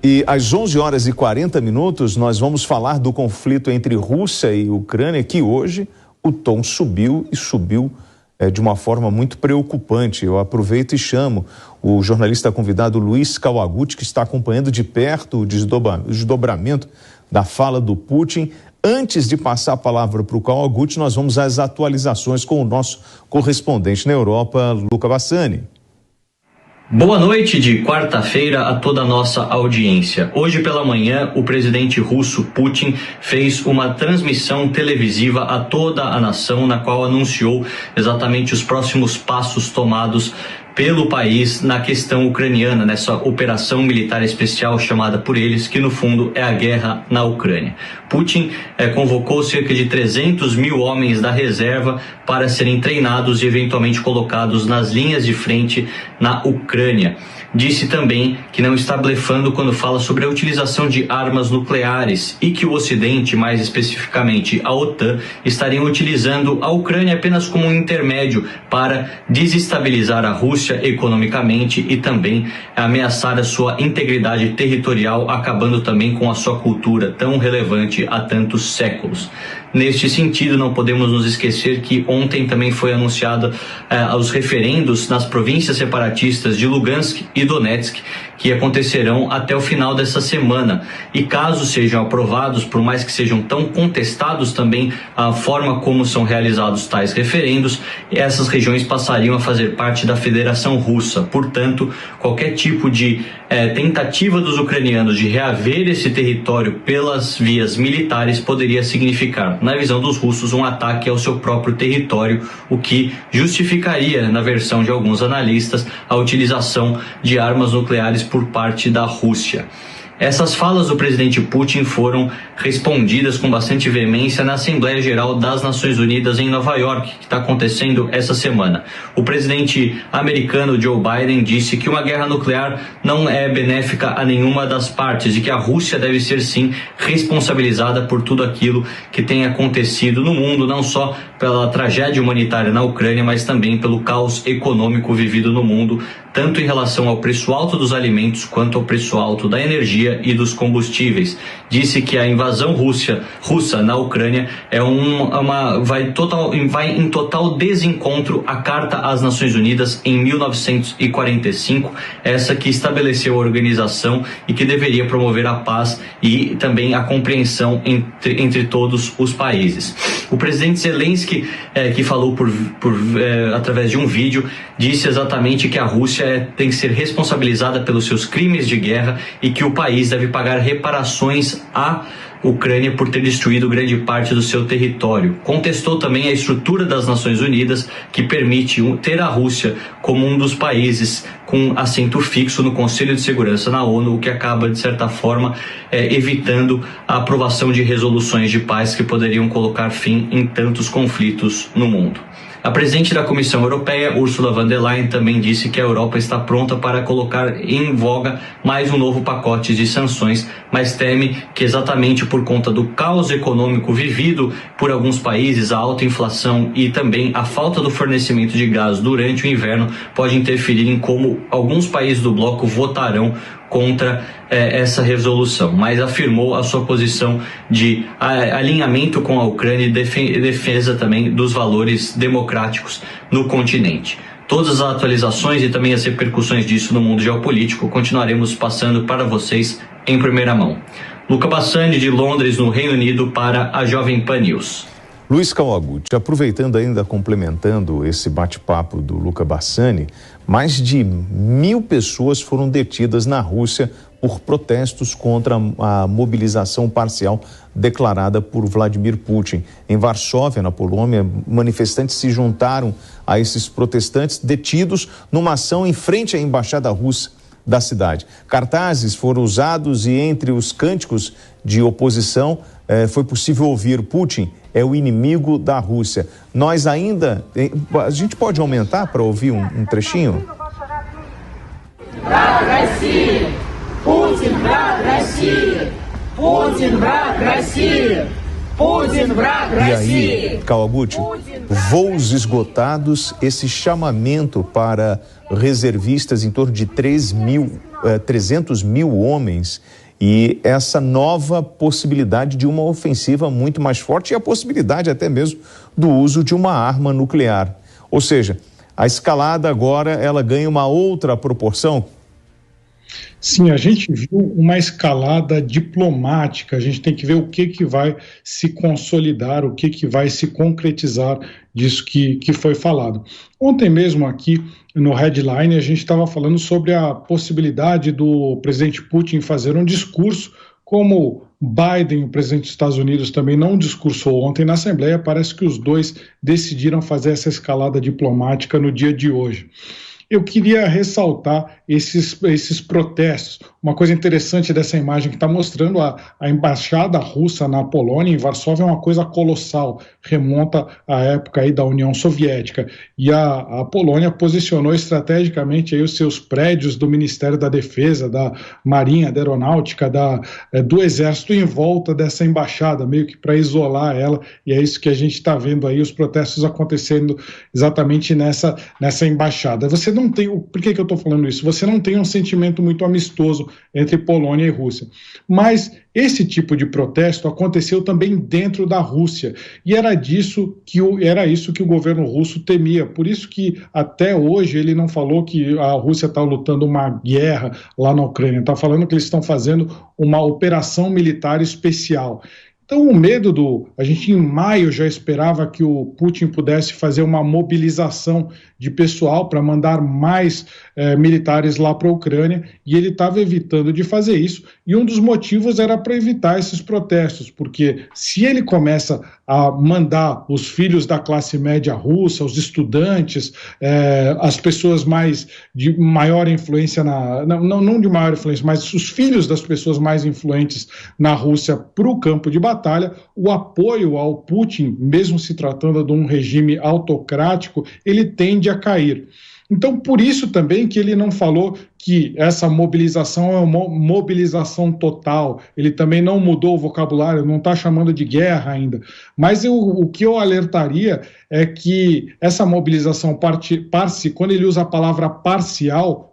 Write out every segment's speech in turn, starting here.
E às 11h40 nós vamos falar do conflito entre Rússia e Ucrânia, que hoje o tom subiu de uma forma muito preocupante. Eu aproveito e chamo o jornalista convidado Luiz Kawaguchi, que está acompanhando de perto o desdobramento da fala do Putin. Antes de passar a palavra para o Kawaguchi, nós vamos às atualizações com o nosso correspondente na Europa, Luca Bassani. Boa noite de quarta-feira a toda a nossa audiência. Hoje pela manhã, o presidente russo Putin fez uma transmissão televisiva a toda a nação, na qual anunciou exatamente os próximos passos tomados pelo país na questão ucraniana, nessa operação militar especial chamada por eles, que no fundo é a guerra na Ucrânia. Putin convocou cerca de 300 mil homens da reserva para serem treinados e eventualmente colocados nas linhas de frente na Ucrânia. Disse também que não está blefando quando fala sobre a utilização de armas nucleares e que o Ocidente, mais especificamente a OTAN, estariam utilizando a Ucrânia apenas como um intermédio para desestabilizar a Rússia economicamente e também ameaçar a sua integridade territorial, acabando também com a sua cultura tão relevante há tantos séculos. Neste sentido, não podemos nos esquecer que ontem também foi anunciado os referendos nas províncias separatistas de Lugansk e Donetsk, que acontecerão até o final dessa semana. E caso sejam aprovados, por mais que sejam tão contestados também a forma como são realizados tais referendos, essas regiões passariam a fazer parte da Federação Russa. Portanto, qualquer tipo de tentativa dos ucranianos de reaver esse território pelas vias militares poderia significar, na visão dos russos, um ataque ao seu próprio território, o que justificaria, na versão de alguns analistas, a utilização de armas nucleares por parte da Rússia. Essas falas do presidente Putin foram respondidas com bastante veemência na Assembleia Geral das Nações Unidas em Nova York, que está acontecendo essa semana. O presidente americano Joe Biden disse que uma guerra nuclear não é benéfica a nenhuma das partes e que a Rússia deve ser, sim, responsabilizada por tudo aquilo que tem acontecido no mundo, não só pela tragédia humanitária na Ucrânia, mas também pelo caos econômico vivido no mundo, tanto em relação ao preço alto dos alimentos quanto ao preço alto da energia e dos combustíveis. Disse que a invasão russa na Ucrânia vai em total desencontro à Carta às Nações Unidas em 1945, essa que estabeleceu a organização e que deveria promover a paz e também a compreensão entre todos os países. O presidente Zelensky, que falou através de um vídeo, disse exatamente que a Rússia tem que ser responsabilizada pelos seus crimes de guerra e que o país deve pagar reparações à Ucrânia por ter destruído grande parte do seu território. Contestou também a estrutura das Nações Unidas, que permite ter a Rússia como um dos países com assento fixo no Conselho de Segurança na ONU, o que acaba, de certa forma, evitando a aprovação de resoluções de paz que poderiam colocar fim em tantos conflitos no mundo. A presidente da Comissão Europeia, Ursula von der Leyen, também disse que a Europa está pronta para colocar em voga mais um novo pacote de sanções, mas teme que exatamente por conta do caos econômico vivido por alguns países, a alta inflação e também a falta do fornecimento de gás durante o inverno pode interferir em como alguns países do bloco votarão contra essa resolução, mas afirmou a sua posição de alinhamento com a Ucrânia e defesa também dos valores democráticos no continente. Todas as atualizações e também as repercussões disso no mundo geopolítico continuaremos passando para vocês em primeira mão. Luca Bassani, de Londres, no Reino Unido, para a Jovem Pan News. Luiz Kawaguchi, aproveitando ainda, complementando esse bate-papo do Luca Bassani, mais de 1.000 pessoas foram detidas na Rússia por protestos contra a mobilização parcial declarada por Vladimir Putin. Em Varsóvia, na Polônia, manifestantes se juntaram a esses protestantes detidos numa ação em frente à embaixada russa da cidade. Cartazes foram usados e entre os cânticos de oposição foi possível ouvir: Putin é o inimigo da Rússia. Nós ainda... A gente pode aumentar para ouvir um trechinho? Враг России! Путин враг России! Путин враг России! Putin враг России! E aí, Kawaguchi, voos esgotados, esse chamamento para reservistas, em torno de 3.000 300 mil homens e essa nova possibilidade de uma ofensiva muito mais forte e a possibilidade até mesmo do uso de uma arma nuclear. Ou seja, a escalada agora ela ganha uma outra proporção? Sim, a gente viu uma escalada diplomática, a gente tem que ver o que vai se consolidar, o que vai se concretizar disso que foi falado. Ontem mesmo aqui no Headline a gente estava falando sobre a possibilidade do presidente Putin fazer um discurso como Biden, o presidente dos Estados Unidos, também não discursou ontem na Assembleia. Parece que os dois decidiram fazer essa escalada diplomática no dia de hoje. Eu queria ressaltar esses protestos. Uma coisa interessante dessa imagem que está mostrando a embaixada russa na Polônia, em Varsóvia, é uma coisa colossal, remonta à época aí da União Soviética. E a Polônia posicionou estrategicamente aí os seus prédios do Ministério da Defesa, da Marinha, da Aeronáutica, do Exército em volta dessa embaixada, meio que para isolar ela, e é isso que a gente está vendo aí, os protestos acontecendo exatamente nessa embaixada. Você não tem, por que eu estou falando isso? Você não tem um sentimento muito amistoso entre Polônia e Rússia. Mas esse tipo de protesto aconteceu também dentro da Rússia, e era isso que o governo russo temia. Por isso que até hoje ele não falou que a Rússia está lutando uma guerra lá na Ucrânia, está falando que eles estão fazendo uma operação militar especial. Então o medo a gente em maio já esperava que o Putin pudesse fazer uma mobilização de pessoal para mandar mais militares lá para a Ucrânia, e ele estava evitando de fazer isso, e um dos motivos era para evitar esses protestos, porque se ele começa a mandar os filhos da classe média russa, os estudantes, as pessoas de maior influência, não de maior influência, mas os filhos das pessoas mais influentes na Rússia para o campo de batalha, o apoio ao Putin, mesmo se tratando de um regime autocrático, ele tende a cair. Então, por isso também que ele não falou que essa mobilização é uma mobilização total, ele também não mudou o vocabulário, não está chamando de guerra ainda. Mas o que eu alertaria é que essa mobilização quando ele usa a palavra parcial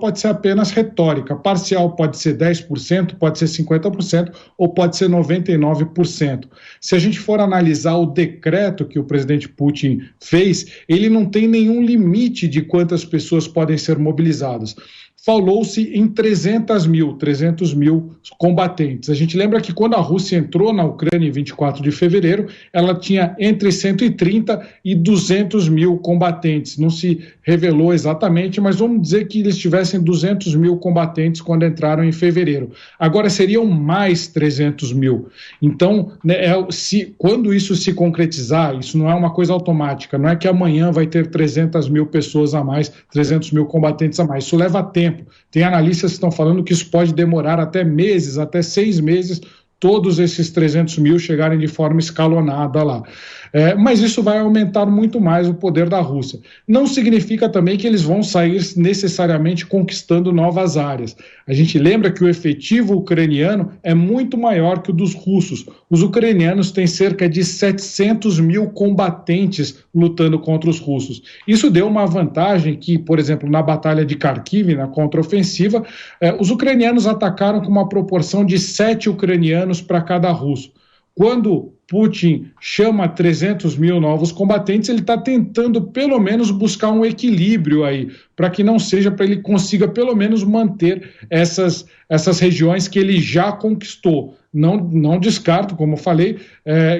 pode ser apenas retórica, parcial pode ser 10%, pode ser 50% ou pode ser 99%. Se a gente for analisar o decreto que o presidente Putin fez, ele não tem nenhum limite de quantas pessoas podem ser mobilizadas. Falou-se em 300 mil combatentes. A gente lembra que quando a Rússia entrou na Ucrânia em 24 de fevereiro, ela tinha entre 130 e 200 mil combatentes. Não se revelou exatamente, mas vamos dizer que eles tivessem 200 mil combatentes quando entraram em fevereiro. Agora seriam mais 300 mil. Então, quando isso se concretizar, isso não é uma coisa automática, não é que amanhã vai ter 300 mil pessoas a mais, 300 mil combatentes a mais. Isso leva tempo. Tem analistas que estão falando que isso pode demorar até meses, até 6 meses, todos esses 300 mil chegarem de forma escalonada lá. Mas isso vai aumentar muito mais o poder da Rússia. Não significa também que eles vão sair necessariamente conquistando novas áreas. A gente lembra que o efetivo ucraniano é muito maior que o dos russos. Os ucranianos têm cerca de 700 mil combatentes lutando contra os russos. Isso deu uma vantagem que, por exemplo, na Batalha de Kharkiv, na contraofensiva, os ucranianos atacaram com uma proporção de 7 ucranianos para cada russo. Quando Putin chama 300 mil novos combatentes, ele está tentando pelo menos buscar um equilíbrio aí, para que não seja, para ele consiga pelo menos manter essas regiões que ele já conquistou. Não descarto, como eu falei,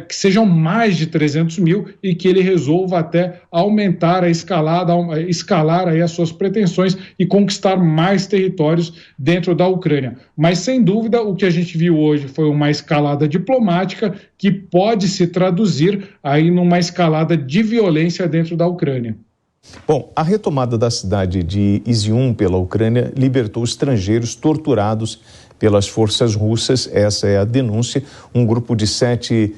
que sejam mais de 300 mil e que ele resolva até aumentar escalar aí as suas pretensões e conquistar mais territórios dentro da Ucrânia. Mas, sem dúvida, o que a gente viu hoje foi uma escalada diplomática que pode se traduzir aí numa escalada de violência dentro da Ucrânia. Bom, a retomada da cidade de Izium pela Ucrânia libertou estrangeiros torturados pelas forças russas. Essa é a denúncia. Um grupo de 7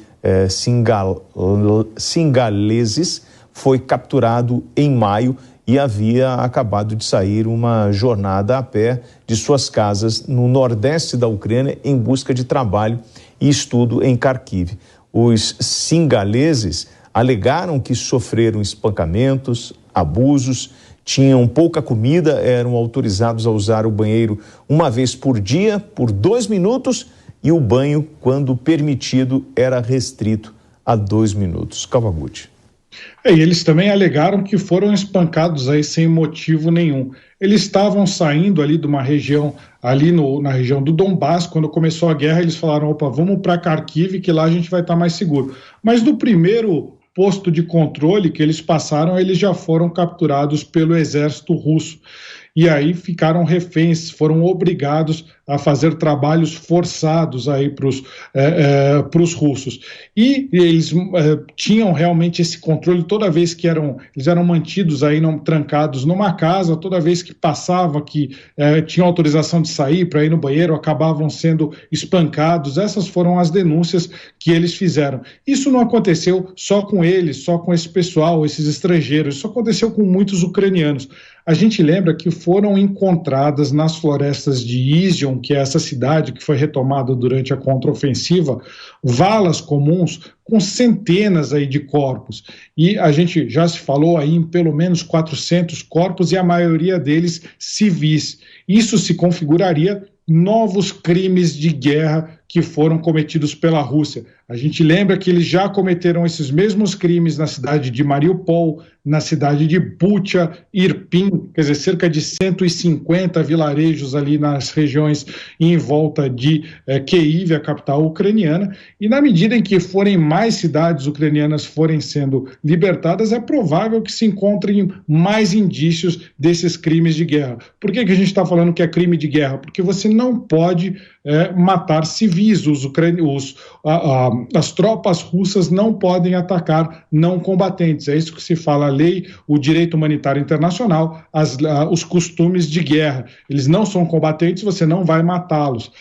singaleses foi capturado em maio e havia acabado de sair uma jornada a pé de suas casas no nordeste da Ucrânia em busca de trabalho e estudo em Kharkiv. Os singaleses alegaram que sofreram espancamentos, abusos, tinham pouca comida, eram autorizados a usar o banheiro uma vez por dia, por 2 minutos, e o banho, quando permitido, era restrito a 2 minutos. Kawaguchi. E eles também alegaram que foram espancados aí sem motivo nenhum. Eles estavam saindo ali de uma região, na região do Donbass, quando começou a guerra, eles falaram, opa, vamos para Kharkiv, que lá a gente vai estar mais seguro. Mas do primeiro posto de controle que eles passaram, eles já foram capturados pelo exército russo. E aí ficaram reféns, foram obrigados a fazer trabalhos forçados aí para os russos. E eles tinham realmente esse controle toda vez que eles eram mantidos aí trancados numa casa, toda vez que passava, que tinham autorização de sair para ir no banheiro, acabavam sendo espancados. Essas foram as denúncias que eles fizeram. Isso não aconteceu só com eles, só com esse pessoal, esses estrangeiros, isso aconteceu com muitos ucranianos. A gente lembra que foram encontradas nas florestas de Izium, que é essa cidade que foi retomada durante a contraofensiva, valas comuns com centenas aí de corpos. E a gente já se falou aí em pelo menos 400 corpos e a maioria deles civis. Isso se configuraria novos crimes de guerra que foram cometidos pela Rússia. A gente lembra que eles já cometeram esses mesmos crimes na cidade de Mariupol, na cidade de Bucha, Irpin, quer dizer, cerca de 150 vilarejos ali nas regiões em volta de Kyiv, a capital ucraniana, e na medida em que forem mais cidades ucranianas forem sendo libertadas, é provável que se encontrem mais indícios desses crimes de guerra. Por que a gente está falando que é crime de guerra? Porque você não pode matar civis, as tropas russas não podem atacar não combatentes. É isso que se fala a lei, o direito humanitário internacional, os costumes de guerra. Eles não são combatentes, você não vai matá-los.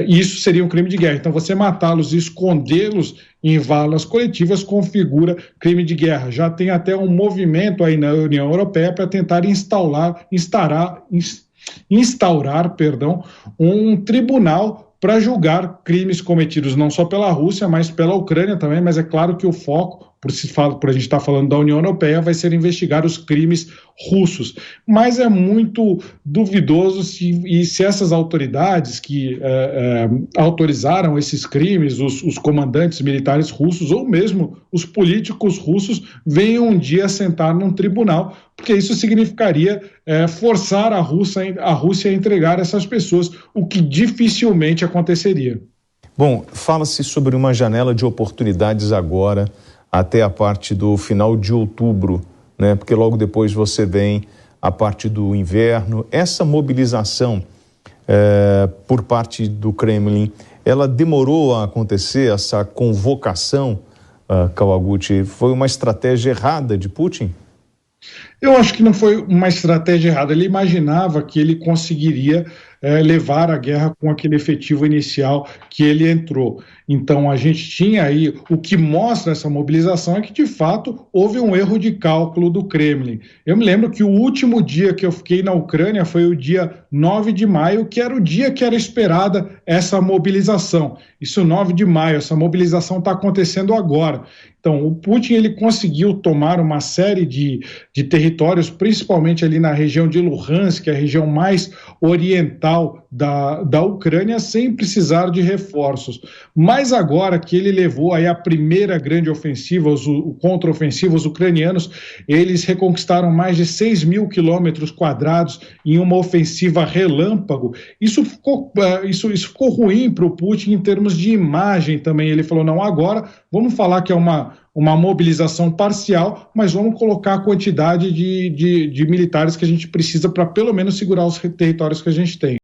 Isso seria um crime de guerra. Então, você matá-los e escondê-los em valas coletivas configura crime de guerra. Já tem até um movimento aí na União Europeia para tentar instaurar um tribunal para julgar crimes cometidos não só pela Rússia, mas pela Ucrânia também, mas é claro que o foco, por a gente estar falando da União Europeia, vai ser investigar os crimes russos. Mas é muito duvidoso se essas autoridades que autorizaram esses crimes, os comandantes militares russos, ou mesmo os políticos russos, venham um dia sentar num tribunal, porque isso significaria forçar a Rússia a entregar essas pessoas, o que dificilmente aconteceria. Bom, fala-se sobre uma janela de oportunidades agora, até a parte do final de outubro, né? Porque logo depois você vem a parte do inverno. Essa mobilização por parte do Kremlin, ela demorou a acontecer, essa convocação, Kawaguchi, foi uma estratégia errada de Putin? Eu acho que não foi uma estratégia errada. Ele imaginava que ele conseguiria levar a guerra com aquele efetivo inicial que ele entrou. Então, a gente tinha aí, o que mostra essa mobilização é que, de fato, houve um erro de cálculo do Kremlin. Eu me lembro que o último dia que eu fiquei na Ucrânia foi o dia 9 de maio, que era o dia que era esperada essa mobilização. Isso 9 de maio, essa mobilização está acontecendo agora. Então, o Putin ele conseguiu tomar uma série de territórios, principalmente ali na região de Luhansk, que é a região mais oriental da Ucrânia, sem precisar de reforços. Mas agora que ele levou aí a primeira grande ofensiva, contra-ofensiva, os ucranianos, eles reconquistaram mais de 6 mil quilômetros quadrados em uma ofensiva relâmpago. Isso ficou ruim para o Putin em termos de imagem também. Ele falou, não, agora vamos falar que é uma mobilização parcial, mas vamos colocar a quantidade de militares que a gente precisa para pelo menos segurar os territórios que a gente tem.